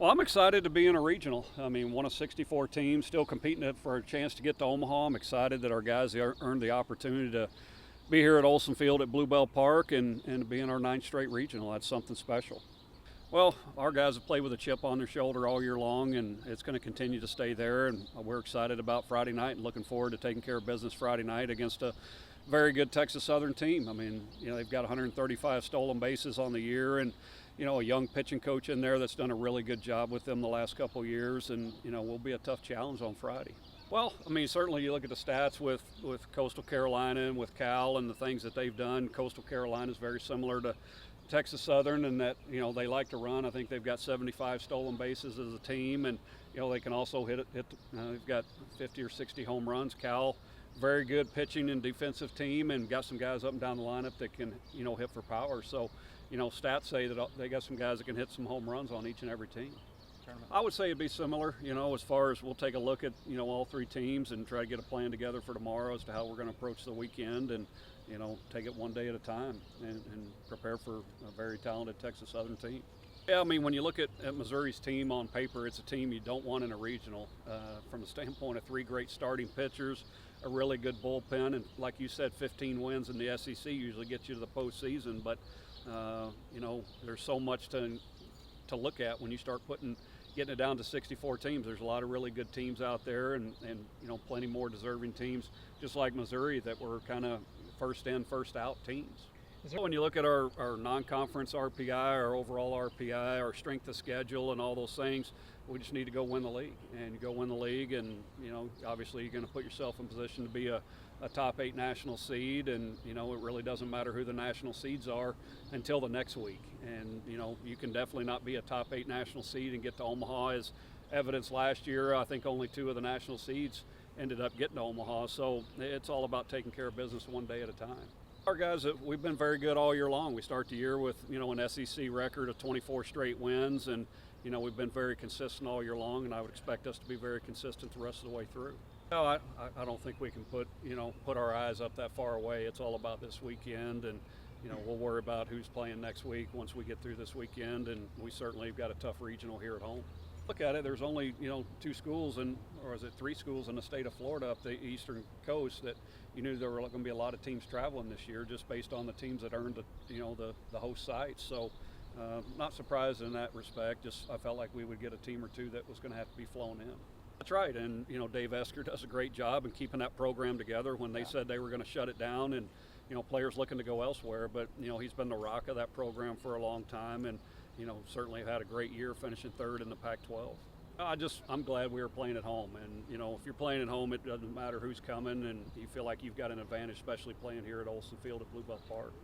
Well, I'm excited to be in a regional. I mean, one of 64 teams still competing for a chance to get to Omaha. I'm excited that our guys earned the opportunity to be here at Olson Field at Bluebell Park and to be in our 9th straight regional. That's something special. Well, our guys have played with a chip on their shoulder all year long, and it's going to continue to stay there. And we're excited about Friday night and looking forward to taking care of business Friday night against a very good Texas Southern team. I mean, they've got 135 stolen bases on the year, and a young pitching coach in there that's done a really good job with them the last couple of years, and will be a tough challenge on Friday. Well, I mean, certainly you look at the stats with Coastal Carolina and with Cal and the things that they've done. Coastal Carolina is very similar to Texas Southern in that they like to run. I think they've got 75 stolen bases as a team, and they can also hit. They've got 50 or 60 home runs. Cal, very good pitching and defensive team, and got some guys up and down the lineup that can hit for power. So stats say that they got some guys that can hit some home runs on each and every team. I would say it'd be similar, as far as we'll take a look at, all three teams and try to get a plan together for tomorrow as to how we're going to approach the weekend and, take it one day at a time and prepare for a very talented Texas Southern team. Yeah, I mean, when you look at Missouri's team on paper, it's a team you don't want in a regional from the standpoint of 3 great starting pitchers, a really good bullpen, and like you said, 15 wins in the SEC usually gets you to the postseason, but, there's so much to look at when you start getting it down to 64 teams. There's a lot of really good teams out there and plenty more deserving teams, just like Missouri, that were kind of first in, first out teams. When you look at our non-conference RPI, our overall RPI, our strength of schedule and all those things, we just need to go win the league. And you go win the league and, obviously you're going to put yourself in position to be a top 8 national seed, and it really doesn't matter who the national seeds are until the next week. And you can definitely not be a top 8 national seed and get to Omaha, as evidenced last year. I think only 2 of the national seeds ended up getting to Omaha. So it's all about taking care of business one day at a time. Our guys, we've been very good all year long. We start the year with an SEC record of 24 straight wins, and we've been very consistent all year long, and I would expect us to be very consistent the rest of the way through. No, I don't think we can put our eyes up that far away. It's all about this weekend, and we'll worry about who's playing next week once we get through this weekend, and we certainly have got a tough regional here at home. Look at it, there's only 2 schools, or is it 3 schools in the state of Florida up the eastern coast that there were going to be a lot of teams traveling this year, just based on the teams that earned the host sites. So not surprised in that respect. Just I felt like we would get a team or 2 that was going to have to be flown in. That's right, and Dave Esker does a great job in keeping that program together when they said they were going to shut it down, and players looking to go elsewhere. But he's been the rock of that program for a long time, and certainly had a great year, finishing 3rd in the Pac-12. I'm glad we were playing at home, and if you're playing at home, it doesn't matter who's coming, and you feel like you've got an advantage, especially playing here at Olson Field at Bluebell Park.